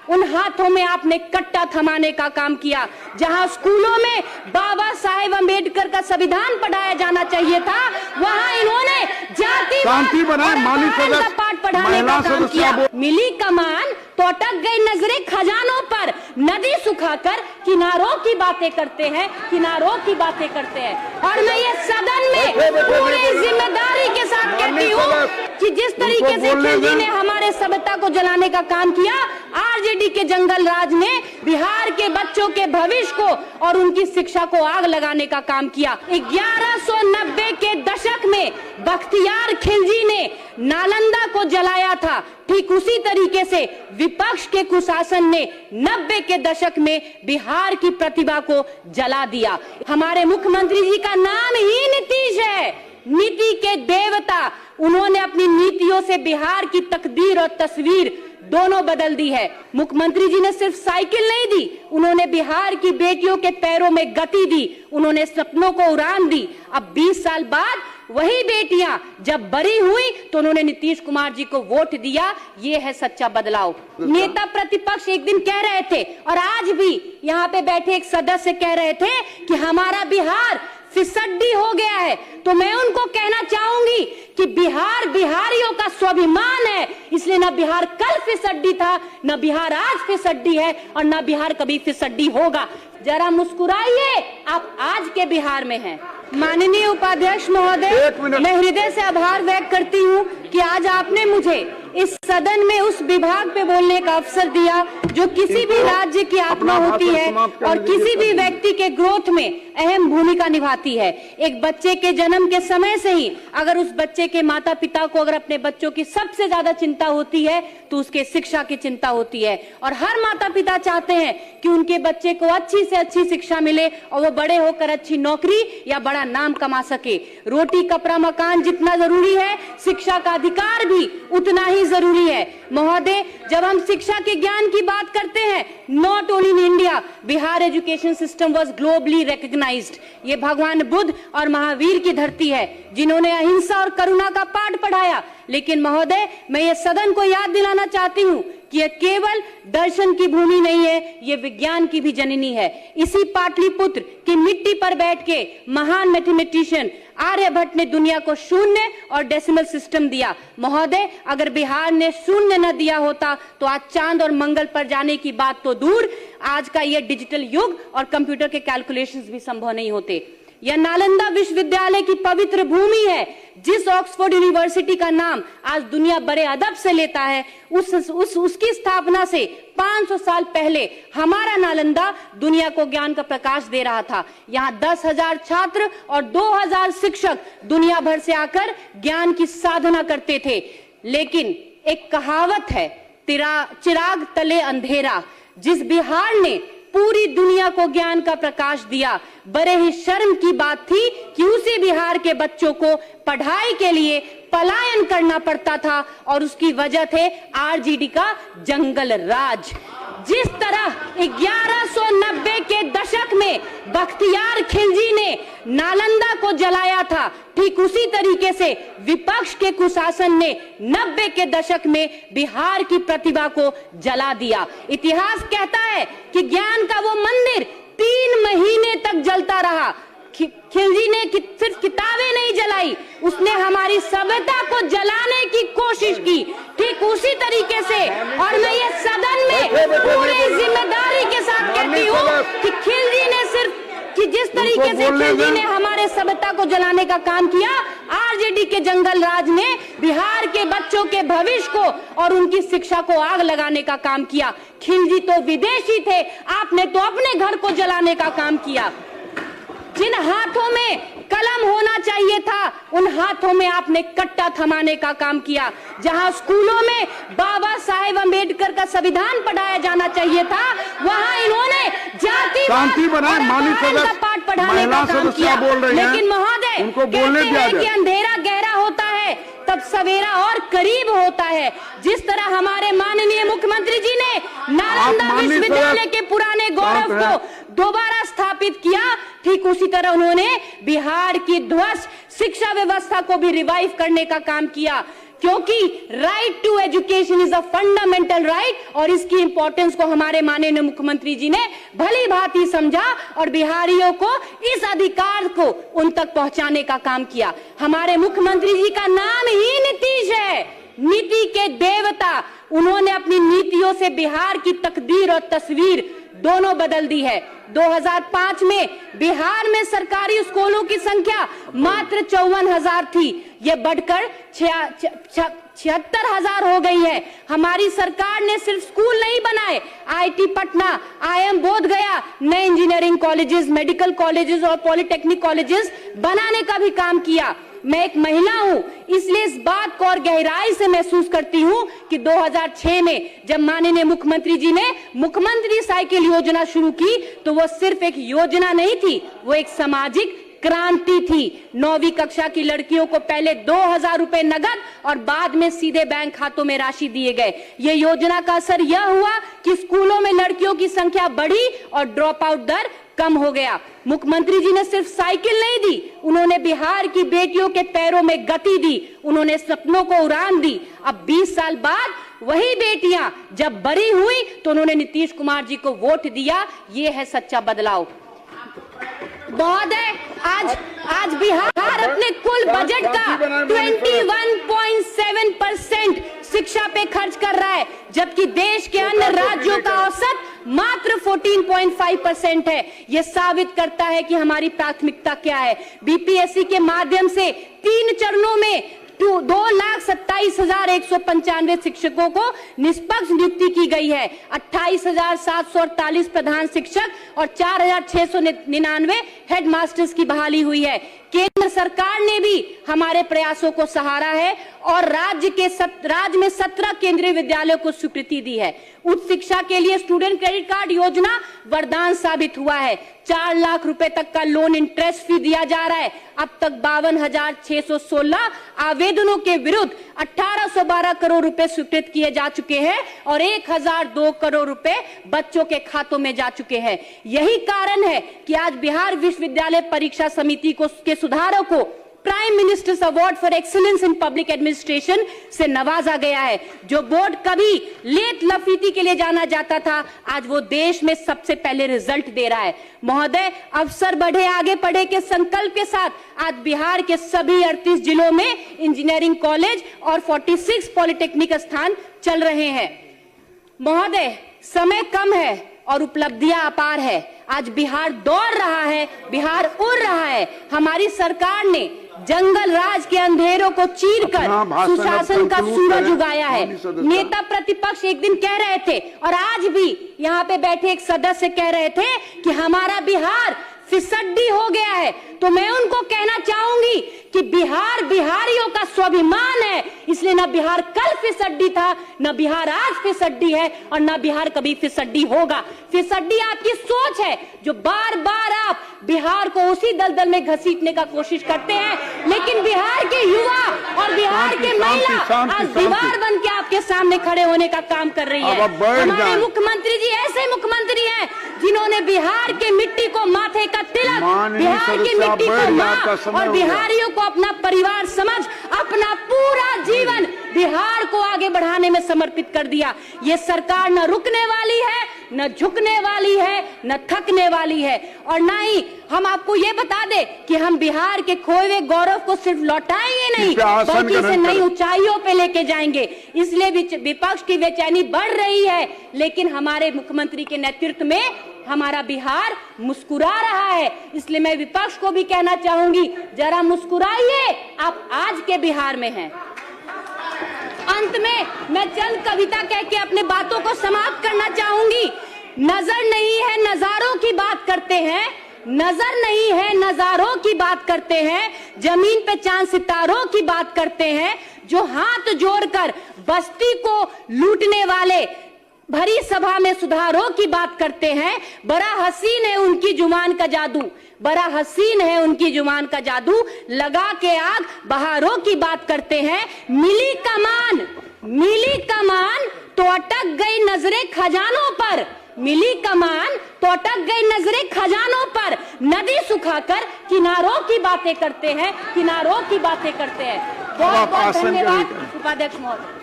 उन हाथों में आपने कट्टा थमाने का काम किया। जहां स्कूलों में बाबा साहेब अम्बेडकर का संविधान पढ़ाया जाना चाहिए था, वहां इन्होंने जातिवाद का पाठ पढ़ाने का काम किया। मिली कमान तो अटक गई नजरें खजानों पर, नदी सुखाकर किनारों की बातें करते हैं, किनारों की बातें करते हैं। और मैं ये सदन में पूरी जिम्मेदारी के साथ कहती हूँ कि जिस तरीके से खिलजी ने हमारे सभ्यता को जलाने का काम किया, आरजेडी के जंगल राज ने बिहार के बच्चों के भविष्य को और उनकी शिक्षा को आग लगाने का काम किया। 1190 के दशक में बख्तियार खिलजी ने नालंदा को जलाया था, ठीक उसी तरीके से विपक्ष के कुशासन ने 90 के दशक में बिहार की प्रतिभा को जला दिया। हमारे मुख्यमंत्री जी का नाम ही नीतीश है, नीति के देवता। उन्होंने अपनी नीतियों से बिहार की तकदीर और तस्वीर दोनों बदल दी है। मुख्यमंत्री जी ने सिर्फ साइकिल नहीं दी, उन्होंने बिहार की बेटियों के पैरों में गति दी, उन्होंने सपनों को उड़ान दी। अब 20 साल बाद वही बेटियां जब बड़ी हुई तो उन्होंने नीतीश कुमार जी को वोट दिया। ये है सच्चा बदलाव। नेता प्रतिपक्ष एक दिन कह रहे थे और आज भी यहाँ पे बैठे एक सदस्य कह रहे थे कि हमारा बिहार फिसड्डी हो गया है। तो मैं उनको कहना चाहूंगी कि बिहार बिहारियों का स्वाभिमान है, इसलिए न बिहार कल फिसड्डी था, न बिहार आज फिसड्डी है और न बिहार कभी फिसड्डी होगा। जरा मुस्कुराइए, आप आज के बिहार में हैं। माननीय उपाध्यक्ष महोदय, मैं हृदय से आभार व्यक्त करती हूँ कि आज आपने मुझे इस सदन में उस विभाग पे बोलने का अवसर दिया जो किसी भी राज्य की आत्मा होती है और किसी भी व्यक्ति के ग्रोथ में अहम भूमिका निभाती है। एक बच्चे के जन्म के समय से ही अगर उस बच्चे के माता पिता को अगर अपने बच्चों की सबसे ज्यादा चिंता होती है तो उसके शिक्षा की चिंता होती है। और हर माता पिता चाहते हैं कि उनके बच्चे को अच्छी से अच्छी शिक्षा मिले और वो बड़े होकर अच्छी नौकरी या बड़ा नाम कमा सके। रोटी कपड़ा मकान जितना जरूरी है, शिक्षा का अधिकार भी उतना ही जरूरी है। महोदय, जब हम शिक्षा के ज्ञान की बात करते हैं, not only in India, Bihar education system was globally recognised. ये भगवान बुद्ध और महावीर की धरती है जिन्होंने अहिंसा और करुणा का पाठ पढ़ाया। लेकिन महोदय, मैं ये सदन को याद दिलाना चाहती हूँ कि यह केवल दर्शन की भूमि नहीं है, ये विज्ञान की भी जननी है। इसी पाटलिपुत्र की मिट्टी पर बैठ के महान मैथमेटिशियन आर्यभट्ट ने दुनिया को शून्य और डेसिमल सिस्टम दिया। महोदय, अगर बिहार ने शून्य न दिया होता तो आज चांद और मंगल पर जाने की बात तो दूर, आज का यह डिजिटल युग और कंप्यूटर के कैलकुलेशंस भी संभव नहीं होते। यह नालंदा विश्वविद्यालय की पवित्र भूमि है, जिस ऑक्सफोर्ड यूनिवर्सिटी का नाम आज दुनिया बड़े अदब से लेता है। उसकी स्थापना से 500 साल पहले हमारा नालंदा दुनिया को ज्ञान का प्रकाश दे रहा था। यहाँ 10,000 छात्र और 2,000 शिक्षक दुनिया भर से आकर ज्ञान की साधना करते थे। लेकिन एक कहावत है, चिराग तले अंधेरा। जिस बिहार ने पूरी दुनिया को ज्ञान का प्रकाश दिया, बड़े ही शर्म की बात थी कि उसी बिहार के बच्चों को पढ़ाई के लिए पलायन करना पड़ता था और उसकी वजह थे आरजेडी का जंगल राज। जिस तरह 1190 के दशक में बख्तियार खिलजी ने नालंदा को जलाया था, ठीक उसी तरीके से विपक्ष के कुशासन ने 90 के दशक में बिहार की प्रतिभा को जला दिया। इतिहास कहता है कि ज्ञान का वो मंदिर 3 महीने तक जलता रहा। खिलजी ने सिर्फ किताबें नहीं जलाई, उसने हमारी सभ्यता को जलाने की कोशिश की, ठीक उसी तरीके से। और मैं ये सदन में पूरी जिम्मेदारी के साथ कहती हूँ कि खिलजी ने सिर्फ कि जिस तरीके से खिलजी ने हमारे सभ्यता को जलाने का काम किया, आरजेडी के जंगल राज ने बिहार के बच्चों के भविष्य को और उनकी शिक्षा को आग लगाने का काम किया। खिलजी तो विदेशी थे, आपने तो अपने घर को जलाने का काम किया। जिन हाथों में कलम होना चाहिए था, उन हाथों में आपने कट्टा थमाने का काम किया। जहां स्कूलों में बाबा साहेब अम्बेडकर का संविधान पढ़ाया जाना चाहिए था, वहां इन्होंने जातिवाद का पाठ पढ़ाने का काम किया। लेकिन महोदय, कहते हैं कि अंधेरा गहरा होता है तब सवेरा और करीब होता है। जिस तरह हमारे माननीय मुख्यमंत्री जी ने नालंदा विश्वविद्यालय के पुराने गौरव को दोबारा स्थापित किया, ठीक उसी तरह उन्होंने बिहार की ध्वस्त शिक्षा व्यवस्था को भी रिवाइव करने का काम किया। क्योंकि right to education is a fundamental right और इसकी इंपॉर्टेंस को हमारे माननीय मुख्यमंत्री जी ने भली भांति समझा और बिहारियों को इस अधिकार को उन तक पहुंचाने का काम किया। हमारे मुख्यमंत्री जी का नाम ही नीतीश है, नीति के देवता। उन्होंने अपनी नीतियों से बिहार की तकदीर और तस्वीर दोनों बदल दी है। 2005 में बिहार में सरकारी स्कूलों की संख्या मात्र 54,000 थी, यह बढ़कर 76,000 हो गई है। हमारी सरकार ने सिर्फ स्कूल नहीं बनाए, आईटी पटना, आईएम बोधगया, नए इंजीनियरिंग कॉलेजेस, मेडिकल कॉलेजेस और पॉलिटेक्निक कॉलेजेस बनाने का भी काम किया। मैं एक महिला हूं, इसलिए इस बात को और गहराई से महसूस करती हूं कि 2006 में जब माननीय मुख्यमंत्री जी ने मुख्यमंत्री साइकिल योजना शुरू की तो वो सिर्फ एक योजना नहीं थी, वो एक सामाजिक क्रांति थी। 9वीं कक्षा की लड़कियों को पहले 2,000 रुपए नगद और बाद में सीधे बैंक खातों में राशि दिए गए। ये योजना का असर यह हुआ कि स्कूलों में लड़कियों की संख्या बढ़ी और ड्रॉप आउट दर कम हो गया। मुख्यमंत्री जी ने सिर्फ साइकिल नहीं दी, उन्होंने बिहार की बेटियों के पैरों में गति दी, उन्होंने सपनों को उड़ान दी। अब 20 साल बाद वही बेटियां जब बड़ी हुई तो उन्होंने नीतीश कुमार जी को वोट दिया। ये है सच्चा बदलाव। महोदय, आज बिहार अपने कुल बजट का 21.7% शिक्षा पे खर्च कर रहा है, जबकि देश के अन्य राज्यों का औसत मात्र 14.5% है। यह साबित करता है कि हमारी प्राथमिकता क्या है। बीपीएससी के माध्यम से 3 चरणों में 2,27,195 शिक्षकों को निष्पक्ष नियुक्ति की गई है। 28,748 प्रधान शिक्षक और 4,699 हेडमास्टर्स की बहाली हुई है। केंद्र सरकार ने भी हमारे प्रयासों को सहारा है और राज्य में 17 केंद्रीय विद्यालयों को स्वीकृति दी है। उच्च शिक्षा के लिए स्टूडेंट क्रेडिट कार्ड योजना वरदान साबित हुआ है। 4 लाख रुपए तक का लोन इंटरेस्ट फ्री दिया जा रहा है। अब तक 52,616 आवेदनों के विरुद्ध 1,812 करोड़ रुपए स्वीकृत किए जा चुके हैं और 1,002 करोड़ रुपए बच्चों के खातों में जा चुके हैं। यही कारण है कि आज बिहार विश्वविद्यालय परीक्षा समिति के सुधारों को prime ministers award for excellence in public administration से नवाजा गया है। जो बोर्ड कभी लेत लफीती के लिए जाना जाता था, आज वो देश में सबसे पहले रिजल्ट दे रहा है। महोदय, अवसर बढ़े आगे बढ़े के संकल्प के साथ आज बिहार के सभी 38 जिलों में इंजीनियरिंग कॉलेज और 46 पॉलिटेक्निक स्थान चल रहे हैं। महोदय, समय कम है और उपलब्धियां अपार है। आज बिहार दौड़ रहा है, बिहार उड़ रहा है। हमारी सरकार ने जंगल राज के अंधेरों को चीरकर सुशासन का सूरज उगाया है। नेता प्रतिपक्ष एक दिन कह रहे थे और आज भी यहाँ पे बैठे एक सदस्य कह रहे थे कि हमारा बिहार फिसड्डी हो गया है। तो मैं उनको कहना चाहूंगी कि बिहार बिहारियों का स्वाभिमान है, इसलिए ना बिहार कल फिसड्डी था, ना बिहार आज फिसड्डी है और ना बिहार कभी फिसड्डी होगा। फिसड्डी आपकी सोच है जो बार बार आप बिहार को उसी दलदल में घसीटने का कोशिश करते हैं, लेकिन बिहार के युवा और बिहार के महिला आज दीवार बन के आपके सामने खड़े होने का काम कर रही है। हमारे मुख्यमंत्री जी ऐसे मुख्यमंत्री हैं जिन्होंने बिहार के मिट्टी को माथे का तिलक, बिहार की मिट्टी को मां और बिहारियों को अपना परिवार समझ अपना पूरा जीवन बिहार को आगे बढ़ाने में समर्पित कर दिया। ये सरकार न रुकने वाली है, न झुकने वाली है, न थकने वाली है और न ही हम आपको ये बता दे कि हम बिहार के खोए हुए गौरव को सिर्फ लौटाएंगे नहीं, बल्कि इसे नई ऊंचाइयों पे लेके जाएंगे। इसलिए विपक्ष की बेचैनी बढ़ रही है, लेकिन हमारे मुख्यमंत्री के नेतृत्व में हमारा बिहार मुस्कुरा रहा है। इसलिए मैं विपक्ष को भी कहना चाहूंगी, जरा मुस्कुराइए, आप आज के बिहार में हैं। अंत में मैं चंद कविता कह के अपने बातों को समाप्त करना चाहूंगी। नजर नहीं है नजारों की बात करते हैं, नजर नहीं है नजारों की बात करते हैं, जमीन पे चांद सितारों की बात करते हैं, जो हाथ जोड़कर बस्ती को लूटने वाले भरी सभा में सुधारों की बात करते हैं। बड़ा हसीन है उनकी जुबान का जादू, बड़ा हसीन है उनकी जुबान का जादू, लगा के आग बहारों की बात करते हैं। मिली कमान तो अटक गई नजरें खजानों पर, मिली कमान तो अटक गई नजरें खजानों पर, नदी सुखाकर किनारों की बातें करते हैं, किनारों की बातें करते हैं। बहुत बहुत धन्यवाद। उपाध्यक्ष महोदय।